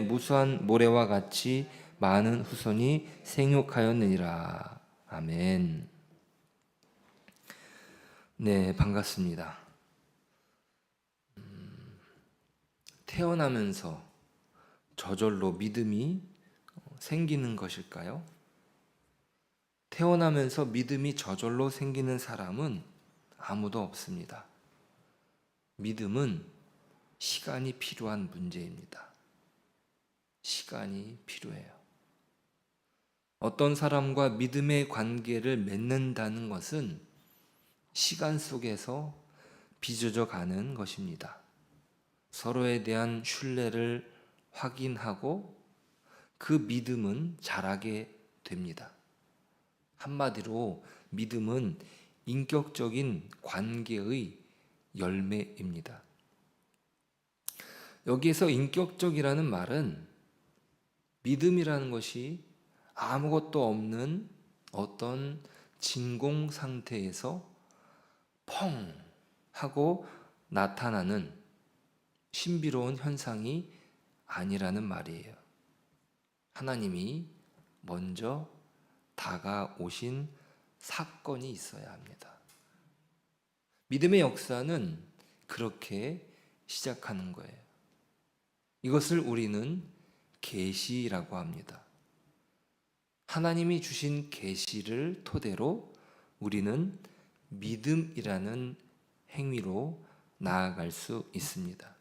무수한 모래와 같이 많은 후손이 생육하였느니라. 아멘. 네, 반갑습니다. 태어나면서 저절로 믿음이 생기는 것일까요? 태어나면서 믿음이 저절로 생기는 사람은 아무도 없습니다. 믿음은 시간이 필요한 문제입니다. 시간이 필요해요. 어떤 사람과 믿음의 관계를 맺는다는 것은 시간 속에서 빚어져 가는 것입니다. 서로에 대한 신뢰를 확인하고 그 믿음은 자라게 됩니다. 한마디로 믿음은 인격적인 관계의 열매입니다. 여기에서 인격적이라는 말은 믿음이라는 것이 아무것도 없는 어떤 진공 상태에서 펑 하고 나타나는 신비로운 현상이 아니라는 말이에요. 하나님이 먼저 다가오신 사건이 있어야 합니다. 믿음의 역사는 그렇게 시작하는 거예요. 이것을 우리는 계시라고 합니다. 하나님이 주신 계시를 토대로 우리는 믿음이라는 행위로 나아갈 수 있습니다.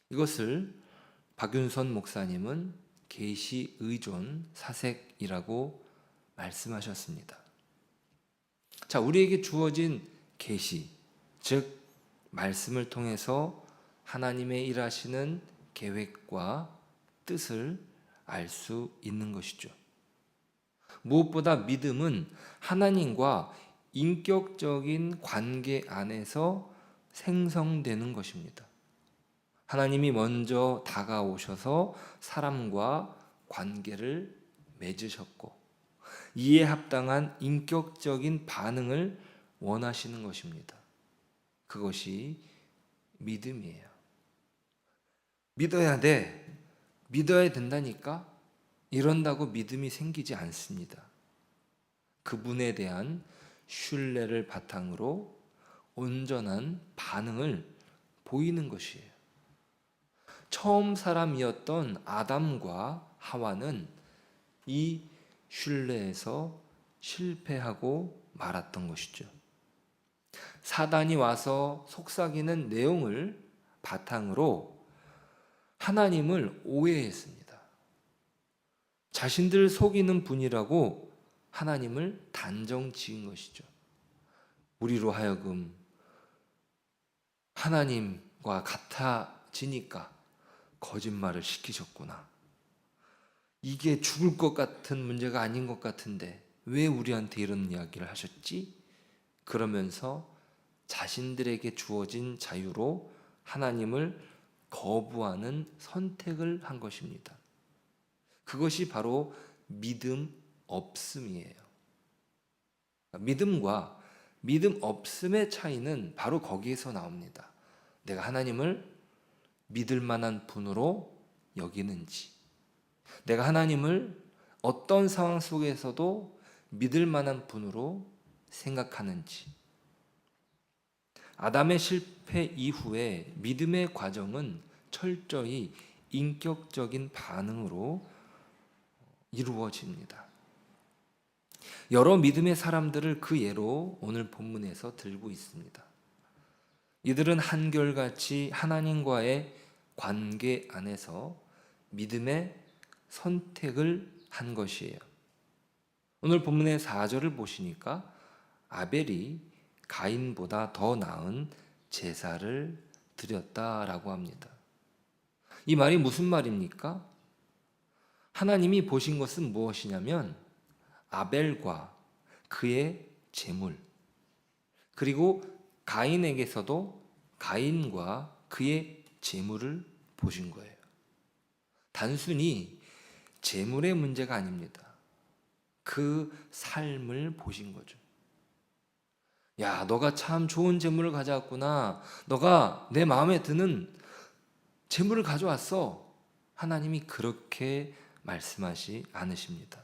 이것을 박윤선 목사님은 계시 의존 사색이라고 말씀하셨습니다. 자, 우리에게 주어진 계시, 즉 말씀을 통해서 하나님의 일하시는 계획과 뜻을 알 수 있는 것이죠. 무엇보다 믿음은 하나님과 인격적인 관계 안에서 생성되는 것입니다. 하나님이 먼저 다가오셔서 사람과 관계를 맺으셨고 이에 합당한 인격적인 반응을 원하시는 것입니다. 그것이 믿음이에요. 믿어야 돼. 믿어야 된다니까? 이런다고 믿음이 생기지 않습니다. 그분에 대한 신뢰를 바탕으로 온전한 반응을 보이는 것이에요. 처음 사람이었던 아담과 하와는 이 신뢰에서 실패하고 말았던 것이죠. 사단이 와서 속삭이는 내용을 바탕으로 하나님을 오해했습니다. 자신들 속이는 분이라고 하나님을 단정 지은 것이죠. 우리로 하여금 하나님과 같아지니까 거짓말을 시키셨구나. 이게 죽을 것 같은 문제가 아닌 것 같은데 왜 우리한테 이런 이야기를 하셨지? 그러면서 자신들에게 주어진 자유로 하나님을 거부하는 선택을 한 것입니다. 그것이 바로 믿음 없음이에요. 믿음과 믿음 없음의 차이는 바로 거기에서 나옵니다. 내가 하나님을 믿을 만한 분으로 여기는지, 내가 하나님을 어떤 상황 속에서도 믿을 만한 분으로 생각하는지. 아담의 실패 이후에 믿음의 과정은 철저히 인격적인 반응으로 이루어집니다. 여러 믿음의 사람들을 그 예로 오늘 본문에서 들고 있습니다. 이들은 한결같이 하나님과의 관계 안에서 믿음의 선택을 한 것이에요. 오늘 본문의 4절을 보시니까 아벨이 가인보다 더 나은 제사를 드렸다라고 합니다. 이 말이 무슨 말입니까? 하나님이 보신 것은 무엇이냐면 아벨과 그의 제물, 그리고 가인에게서도 가인과 그의 제물을 보신 거예요. 단순히 제물의 문제가 아닙니다. 그 삶을 보신 거죠. 야, 너가 참 좋은 재물을 가져왔구나. 너가 내 마음에 드는 재물을 가져왔어. 하나님이 그렇게 말씀하지 않으십니다.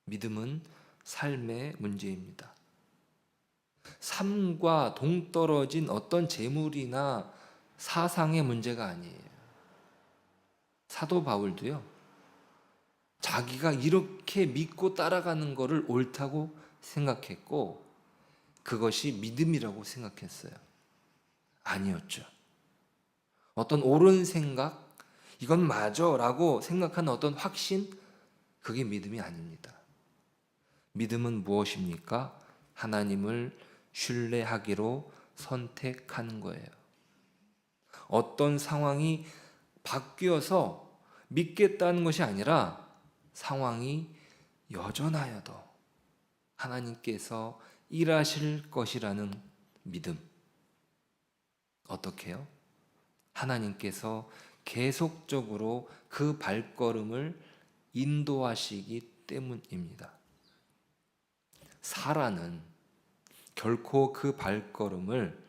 믿음은 삶의 문제입니다. 삶과 동떨어진 어떤 재물이나 사상의 문제가 아니에요. 사도 바울도요, 자기가 이렇게 믿고 따라가는 것을 옳다고 생각했고 그것이 믿음이라고 생각했어요. 아니었죠. 어떤 옳은 생각, 이건 맞아 라고 생각하는 어떤 확신, 그게 믿음이 아닙니다. 믿음은 무엇입니까? 하나님을 신뢰하기로 선택하는 거예요. 어떤 상황이 바뀌어서 믿겠다는 것이 아니라 상황이 여전하여도 하나님께서 일하실 것이라는 믿음. 어떻게 해요? 하나님께서 계속적으로 그 발걸음을 인도하시기 때문입니다. 사라는 결코 그 발걸음을,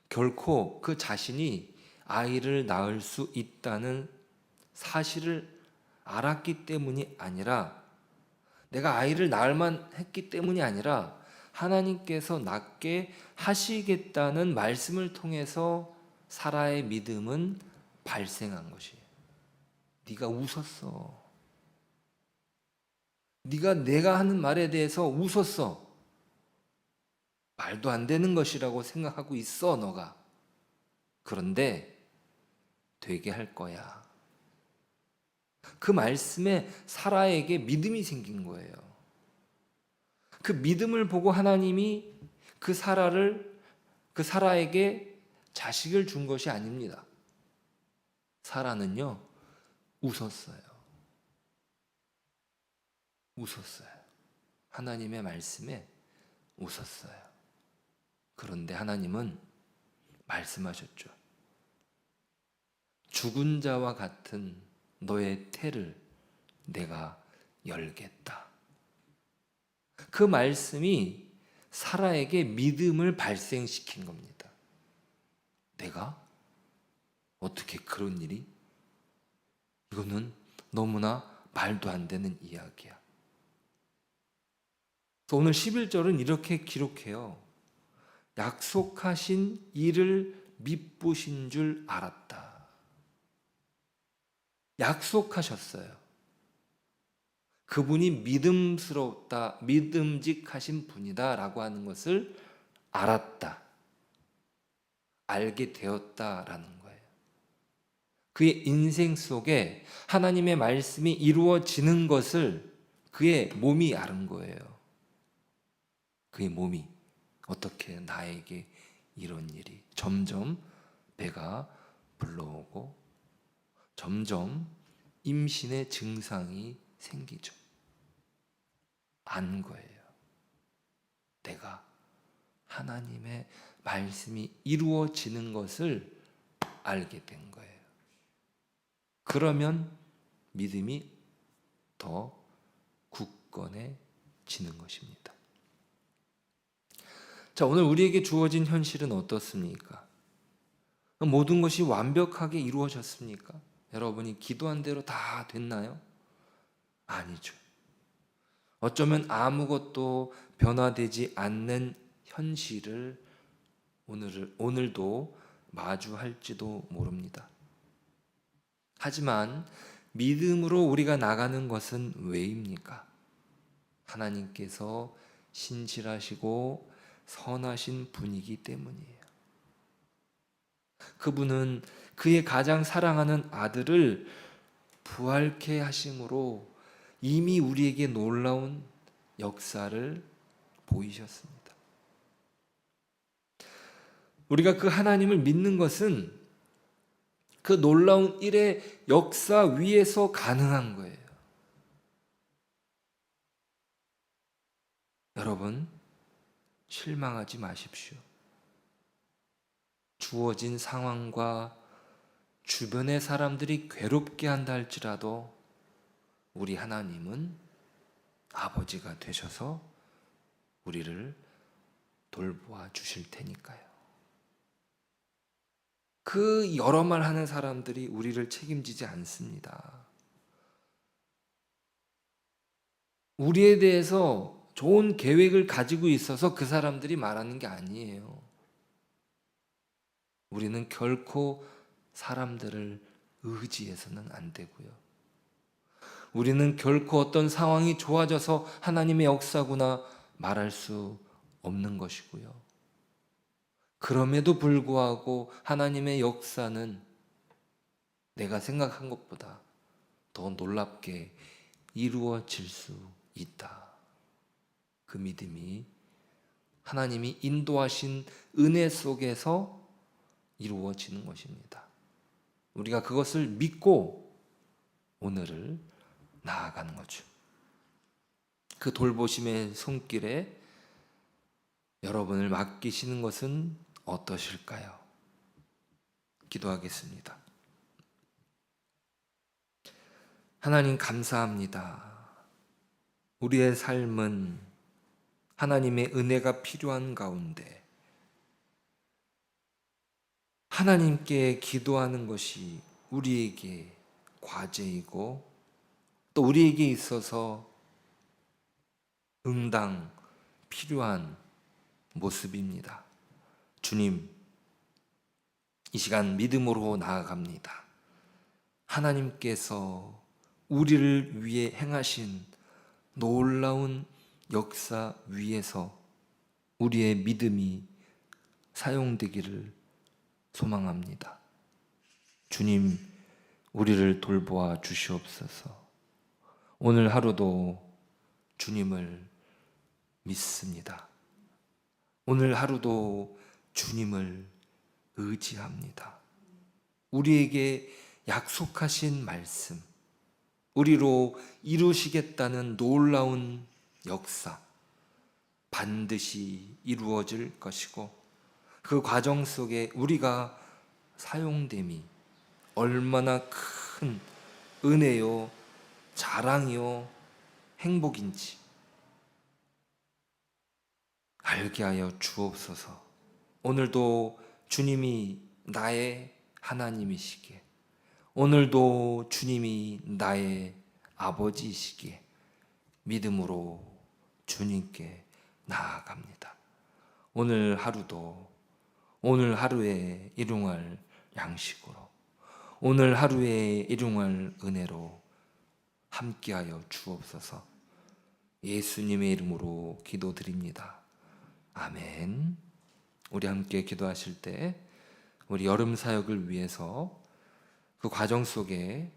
결코 그 자신이 아이를 낳을 수 있다는 사실을 알았기 때문이 아니라, 내가 아이를 낳을만 했기 때문이 아니라 하나님께서 낳게 하시겠다는 말씀을 통해서 사라의 믿음은 발생한 것이에요. 네가 웃었어. 네가 내가 하는 말에 대해서 웃었어. 말도 안 되는 것이라고 생각하고 있어, 너가. 그런데 되게 할 거야. 그 말씀에 사라에게 믿음이 생긴 거예요. 그 믿음을 보고 하나님이 그 사라에게 자식을 준 것이 아닙니다. 사라는요, 웃었어요. 웃었어요. 하나님의 말씀에 웃었어요. 그런데 하나님은 말씀하셨죠. 죽은 자와 같은 너의 태를 내가 열겠다. 그 말씀이 사라에게 믿음을 발생시킨 겁니다. 내가? 어떻게 그런 일이? 이거는 너무나 말도 안 되는 이야기야. 오늘 11절은 이렇게 기록해요. 약속하신 이를 미쁘신 줄 알았다. 약속하셨어요. 그분이 믿음스럽다, 믿음직하신 분이다 라고 하는 것을 알았다. 알게 되었다라는 거예요. 그의 인생 속에 하나님의 말씀이 이루어지는 것을 그의 몸이 아는 거예요. 그의 몸이 어떻게 나에게 이런 일이 점점 배가 불러오고 점점 임신의 증상이 생기죠. 안 거예요. 내가 하나님의 말씀이 이루어지는 것을 알게 된 거예요. 그러면 믿음이 더 굳건해지는 것입니다. 자, 오늘 우리에게 주어진 현실은 어떻습니까? 모든 것이 완벽하게 이루어졌습니까? 여러분이 기도한 대로 다 됐나요? 아니죠. 어쩌면 아무것도 변화되지 않는 현실을 오늘도 마주할지도 모릅니다. 하지만 믿음으로 우리가 나가는 것은 왜입니까? 하나님께서 신실하시고 선하신 분이기 때문이에요. 그분은 그의 가장 사랑하는 아들을 부활케 하심으로 이미 우리에게 놀라운 역사를 보이셨습니다. 우리가 그 하나님을 믿는 것은 그 놀라운 일의 역사 위에서 가능한 거예요. 여러분, 실망하지 마십시오. 주어진 상황과 주변의 사람들이 괴롭게 한다 할지라도 우리 하나님은 아버지가 되셔서 우리를 돌보아 주실 테니까요. 그 여러 말 하는 사람들이 우리를 책임지지 않습니다. 우리에 대해서 좋은 계획을 가지고 있어서 그 사람들이 말하는 게 아니에요. 우리는 결코 사람들을 의지해서는 안 되고요. 우리는 결코 어떤 상황이 좋아져서 하나님의 역사구나 말할 수 없는 것이고요. 그럼에도 불구하고 하나님의 역사는 내가 생각한 것보다 더 놀랍게 이루어질 수 있다. 그 믿음이 하나님이 인도하신 은혜 속에서 이루어지는 것입니다. 우리가 그것을 믿고 오늘을 나아가는 거죠. 그 돌보심의 손길에 여러분을 맡기시는 것은 어떠실까요? 기도하겠습니다. 하나님 감사합니다. 우리의 삶은 하나님의 은혜가 필요한 가운데 하나님께 기도하는 것이 우리에게 과제이고 또 우리에게 있어서 응당 필요한 모습입니다. 주님, 이 시간 믿음으로 나아갑니다. 하나님께서 우리를 위해 행하신 놀라운 역사 위에서 우리의 믿음이 사용되기를 소망합니다. 주님, 우리를 돌보아 주시옵소서. 오늘 하루도 주님을 믿습니다. 오늘 하루도 주님을 의지합니다. 우리에게 약속하신 말씀, 우리로 이루시겠다는 놀라운 역사 반드시 이루어질 것이고 그 과정 속에 우리가 사용됨이 얼마나 큰 은혜요, 자랑이요, 행복인지 알게 하여 주옵소서. 오늘도 주님이 나의 하나님이시기에, 오늘도 주님이 나의 아버지이시기에 믿음으로 주님께 나아갑니다. 오늘 하루도 오늘 하루에 일용할 양식으로, 오늘 하루에 일용할 은혜로 함께하여 주옵소서. 예수님의 이름으로 기도드립니다. 아멘. 우리 함께 기도하실 때 우리 여름 사역을 위해서 그 과정 속에